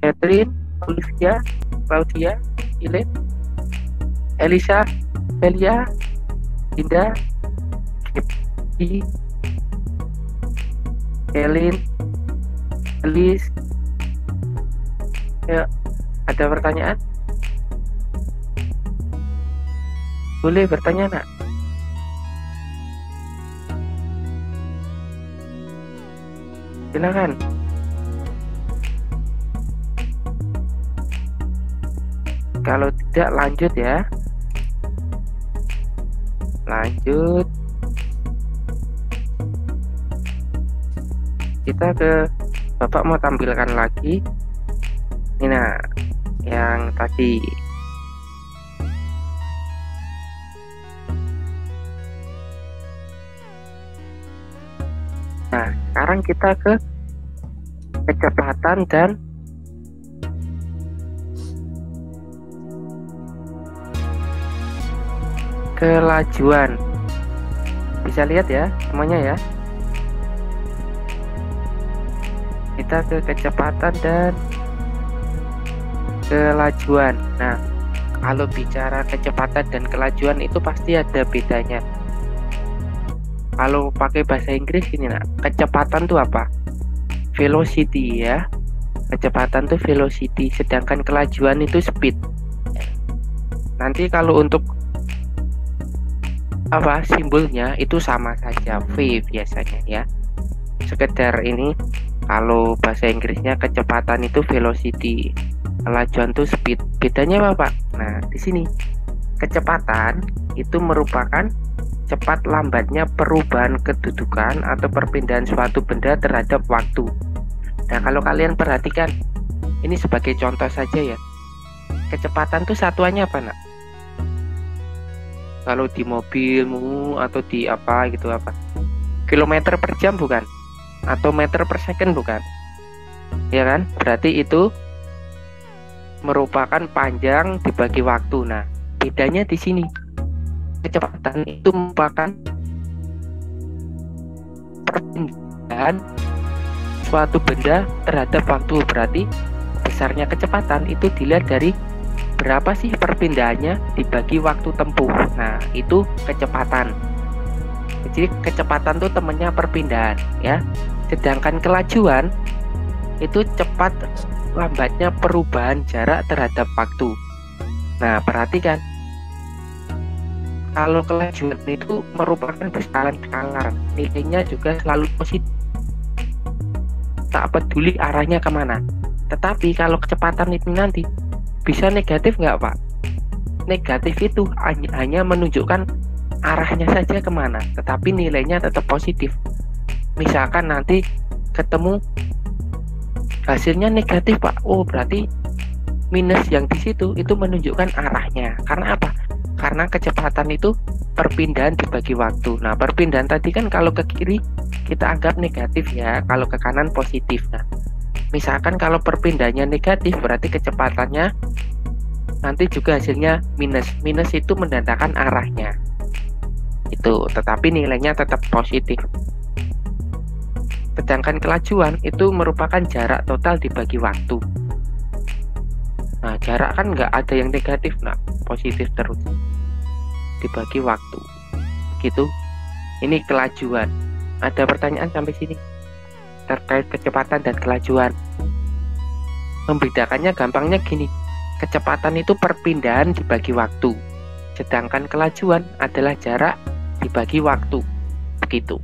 Catherine, Olivia, Claudia, Ilin, Elisa, Melia, Dinda, Kipti, Elin, Elis. Ya, ada pertanyaan? Boleh bertanya, nak. Silakan. Kalau tidak, lanjut ya. Lanjut. Kita ke Bapak mau tampilkan lagi. Ini nah, yang tadi. Nah, sekarang kita ke kecepatan dan kelajuan. Bisa lihat ya semuanya ya. Kita ke kecepatan dan kelajuan. Nah, kalau bicara kecepatan dan kelajuan itu pasti ada bedanya. Kalau pakai bahasa Inggris ini, nah, kecepatan tuh apa? Velocity ya. Kecepatan tuh velocity, sedangkan kelajuan itu speed. Nanti kalau untuk apa simbolnya itu sama saja, V biasanya ya. Sekedar ini kalau bahasa Inggrisnya kecepatan itu velocity, kelajuan itu speed. Bedanya apa, Pak? Nah, di sini kecepatan itu merupakan cepat lambatnya perubahan kedudukan atau perpindahan suatu benda terhadap waktu. Nah, kalau kalian perhatikan ini sebagai contoh saja ya. Kecepatan itu satuannya apa, nak? Kalau di mobilmu atau di apa gitu apa? Kilometer per jam bukan? Atau meter per second bukan? Ya kan? Berarti itu merupakan panjang dibagi waktu. Nah, bedanya di sini. Kecepatan itu merupakan perpindahan suatu benda terhadap waktu. Berarti besarnya kecepatan itu dilihat dari berapa sih perpindahannya dibagi waktu tempuh. Nah, itu kecepatan. Jadi kecepatan itu temennya perpindahan ya. Sedangkan kelajuan itu cepat lambatnya perubahan jarak terhadap waktu. Nah, perhatikan. Kalau kelajuan itu merupakan besaran skalar, nilainya juga selalu positif. Tak peduli arahnya kemana. Tetapi kalau kecepatan itu nanti bisa negatif nggak, Pak? Negatif itu hanya menunjukkan arahnya saja kemana, tetapi nilainya tetap positif. Misalkan nanti ketemu hasilnya negatif, Pak. Oh, berarti minus yang di situ itu menunjukkan arahnya. Karena apa? Karena kecepatan itu perpindahan dibagi waktu. Nah, perpindahan tadi kan kalau ke kiri kita anggap negatif ya, kalau ke kanan positif. Nah, misalkan kalau perpindahannya negatif berarti kecepatannya nanti juga hasilnya minus. Minus itu menandakan arahnya. Itu, tetapi nilainya tetap positif. Sedangkan kelajuan itu merupakan jarak total dibagi waktu. Nah, jarak kan nggak ada yang negatif, nah positif terus dibagi waktu. Gitu. Ini kelajuan. Ada pertanyaan sampai sini terkait kecepatan dan kelajuan? Membedakannya gampangnya gini. Kecepatan itu perpindahan dibagi waktu. Sedangkan kelajuan adalah jarak dibagi waktu. Begitu.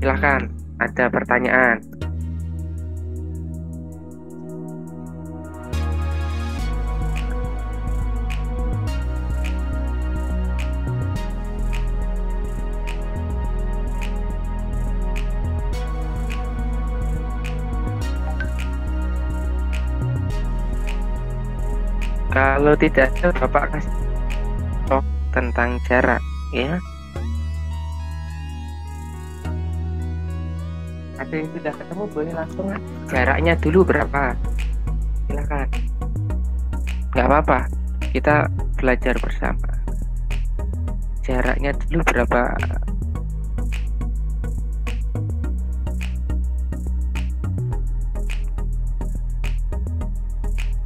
Silahkan, ada pertanyaan? Kalau tidak ada, Bapak kasih contoh tentang jarak ya. Ada yang sudah ketemu boleh langsung kan? Jaraknya dulu berapa? Silakan. Nggak apa-apa, kita belajar bersama. Jaraknya dulu berapa?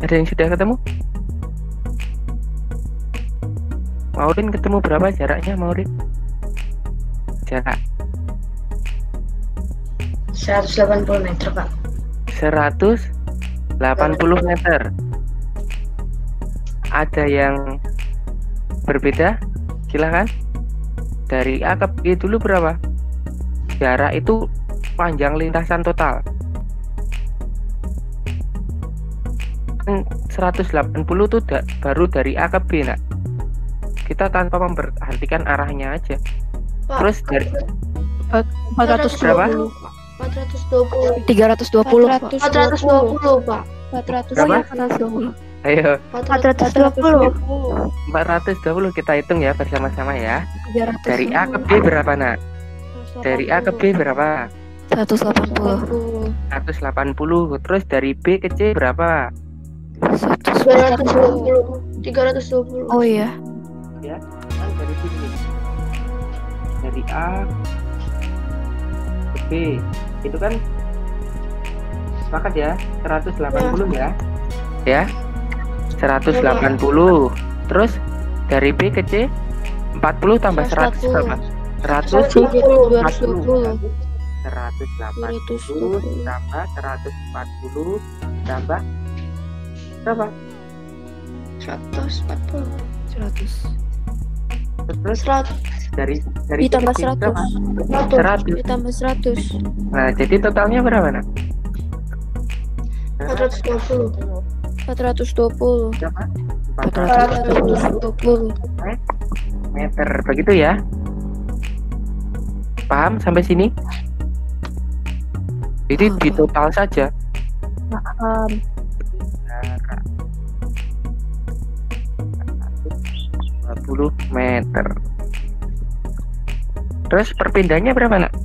Ada yang sudah ketemu? Maureen ketemu berapa jaraknya, Maureen? Jarak 180 meter, Pak. 180 meter. Ada yang berbeda? Silakan. Dari A ke B dulu berapa? Jarak itu panjang lintasan total. 180 tuh baru dari A ke B, nak. Kita tanpa memperhatikan arahnya aja. Pak, Terus dari 400 berapa? 420. 320 Pak. 420, Pak. 400 Berapa? 420. Ayo, 420. 420 kita hitung ya bersama-sama ya. 300. Dari A ke B berapa, nak? Dari A ke B berapa? 180. 180. Terus dari B ke C berapa? 320. 320. Oh iya. Ya, kan dari sini. Dari A ke B. Itu kan sepakat ya? 180 ya. Ya. 180. Terus dari B ke C 40 tambah 100 berapa? 140. 220. 180 tambah 140 tambah berapa? 140. 100. Terus 100. dari Ditambah C ke C 100. berapa? 100. Ditambah 100. Nah, jadi totalnya berapa, nak? 420. 420. Berapa? 420. meter, begitu ya? Paham sampai sini? Jadi di total saja. Paham. Jarak 120 meter. Terus perpindahannya berapa, nak?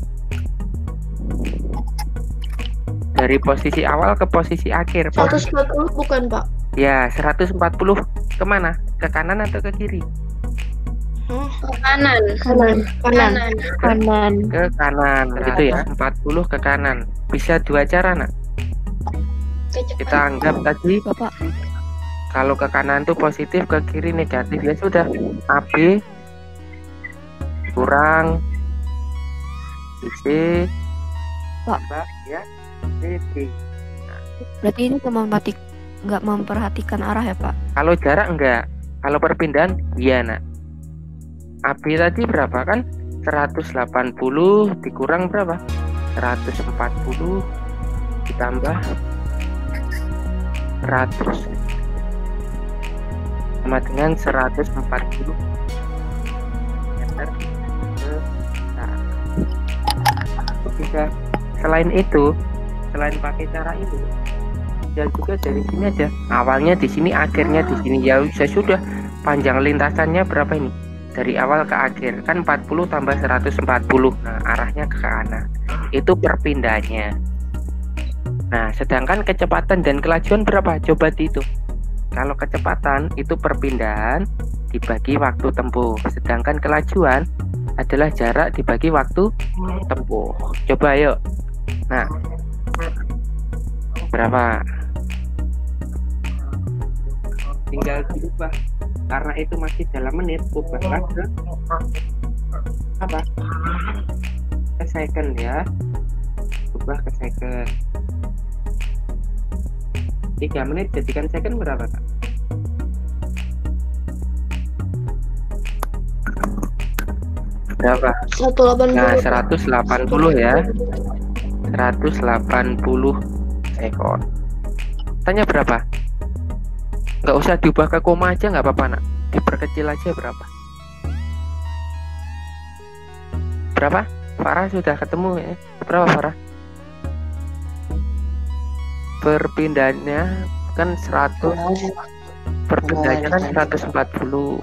Dari posisi awal ke posisi akhir. 140 bukan, Pak? Ya, 140 kemana? Ke kanan atau ke kiri? Kanan. Kanan. Ke kanan, gitu ya. 40 ke kanan. Bisa dua cara, nak. Kita anggap tadi Bapak. kalau ke kanan tuh positif, ke kiri negatif. Ya sudah, AB kurang BC Pak. tambah ya CD. Berarti ini nggak memperhatikan arah ya, Pak? Kalau jarak enggak, kalau perpindahan iya, nak. AB tadi berapa kan? 180 dikurang berapa? 140 ditambah 100 sama dengan 140 meter ke arah. Bisa selain itu, selain pakai cara ini, ya juga dari sini aja. Awalnya di sini, akhirnya di sini. Ya sudah, panjang lintasannya berapa ini? Dari awal ke akhir kan 40 tambah 140. Nah, arahnya ke kanan. Itu perpindahannya. Nah, sedangkan kecepatan dan kelajuan berapa? Coba dihitung. Kalau kecepatan itu perpindahan dibagi waktu tempuh, sedangkan kelajuan adalah jarak dibagi waktu tempuh. Coba yuk. Nah, berapa? Tinggal diubah. Karena itu masih dalam menit, ubahlah ke apa? Ke second ya. Ubah ke second. 3 menit jadikan second berapa, Kak? Berapa? 180. Nah, 180 ya. 180 sekon. Tanya berapa? Nggak usah diubah ke koma aja, nggak apa-apa, nak. Diperkecil aja berapa? Berapa? Farah sudah ketemu ya? Berapa, Farah? Perpindahannya kan 100. Perpindahannya kan 140.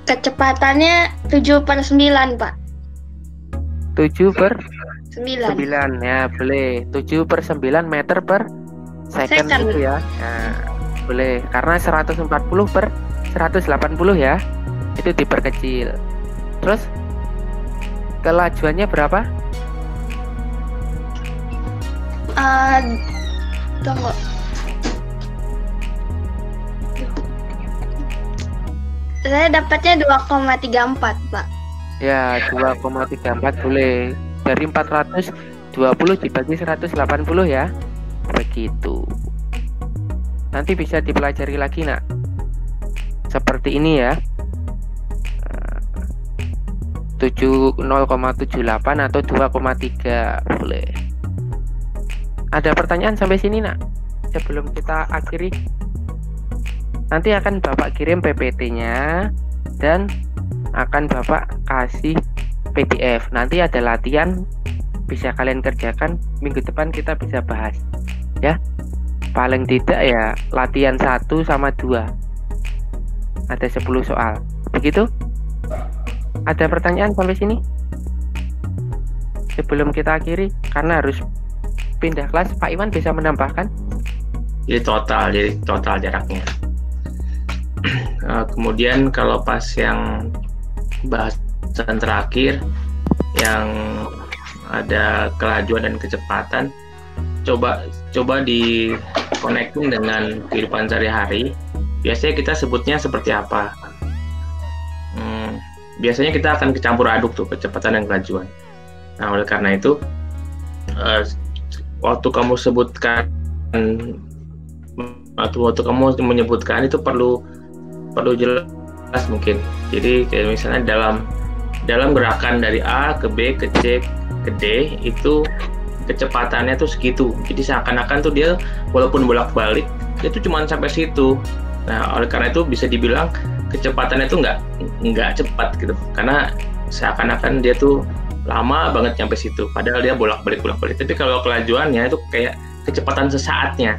Kecepatannya 7/9, Pak. 7/9 ya, boleh. 7/9 meter per second Second. itu ya. Nah, boleh. Karena 140/180 ya. Itu diperkecil. Terus kelajuannya berapa? Tunggu. Saya dapatnya 2,34, Pak. Ya, 2,34 boleh. Dari 420 dibagi 180 ya. Begitu. Nanti bisa dipelajari lagi, Nak. Seperti ini ya. 0,78 atau 2,3 boleh. Ada pertanyaan sampai sini, Nak? Sebelum kita akhiri, nanti akan Bapak kirim PPT-nya dan akan Bapak kasih PDF. Nanti ada latihan, bisa kalian kerjakan. Minggu depan kita bisa bahas ya. Paling tidak ya latihan 1 sama 2. Ada 10 soal. Begitu? Ada pertanyaan sampai sini? Sebelum kita akhiri, karena harus pindah kelas, Pak Iwan bisa menambahkan? Jadi total jaraknya. Kemudian kalau pas yang bahasan terakhir yang ada kelajuan dan kecepatan, coba di connecting dengan kehidupan sehari-hari. Biasanya kita sebutnya seperti apa? Biasanya kita akan kecampur aduk tuh kecepatan dan kelajuan. Nah, oleh karena itu waktu kamu menyebutkan itu perlu jelas mungkin. Jadi kayak misalnya dalam gerakan dari A ke B ke C ke D itu kecepatannya tuh segitu. Jadi seakan-akan tuh dia walaupun bolak-balik dia tuh cuma sampai situ. Nah, oleh karena itu bisa dibilang kecepatannya tuh nggak cepat gitu. Karena seakan-akan dia tuh lama banget sampai situ. Padahal dia bolak-balik. Tapi kalau kelajuannya itu kayak kecepatan sesaatnya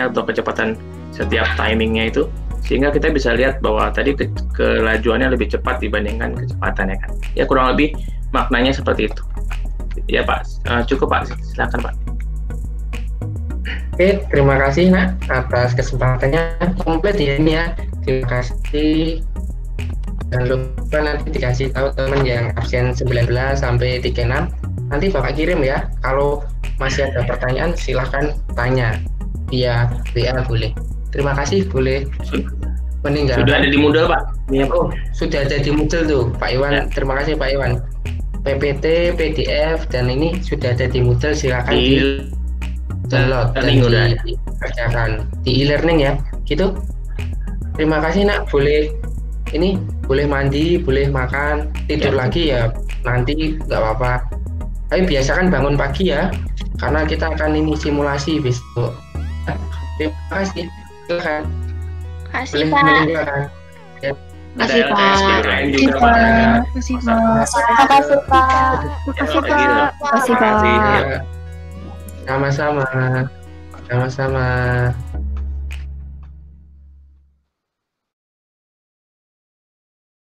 atau kecepatan setiap timingnya itu, sehingga kita bisa lihat bahwa tadi kelajuannya lebih cepat dibandingkan kecepatannya kan. Ya kurang lebih maknanya seperti itu. Ya Pak, cukup Pak, silakan Pak. Oke, terima kasih Nak atas kesempatannya. Komplit ya ini ya. Terima kasih. Jangan lupa nanti dikasih tahu teman yang absen 19 sampai 36. Nanti Bapak kirim ya. Kalau masih ada pertanyaan silahkan tanya via WA boleh. Terima kasih, boleh meninggalkan. Sudah ada di Moodle Pak. Oh, sudah ada di Moodle tuh Pak Iwan. Ya. Terima kasih Pak Iwan. PPT, PDF dan ini sudah ada di Moodle, silakan di download dan dikerjakan di e-learning ya. Gitu. Terima kasih Nak. Boleh mandi, boleh makan, tidur lagi ya. Nanti nggak apa-apa. Tapi biasakan bangun pagi ya, karena kita akan ini simulasi besok. Terima kasih. Silakan. Kasih Pak. Ya. Kasih Pak. Kasih Pak. Kasih Pak. Makasih Pak. Makasih Pak. Sama-sama.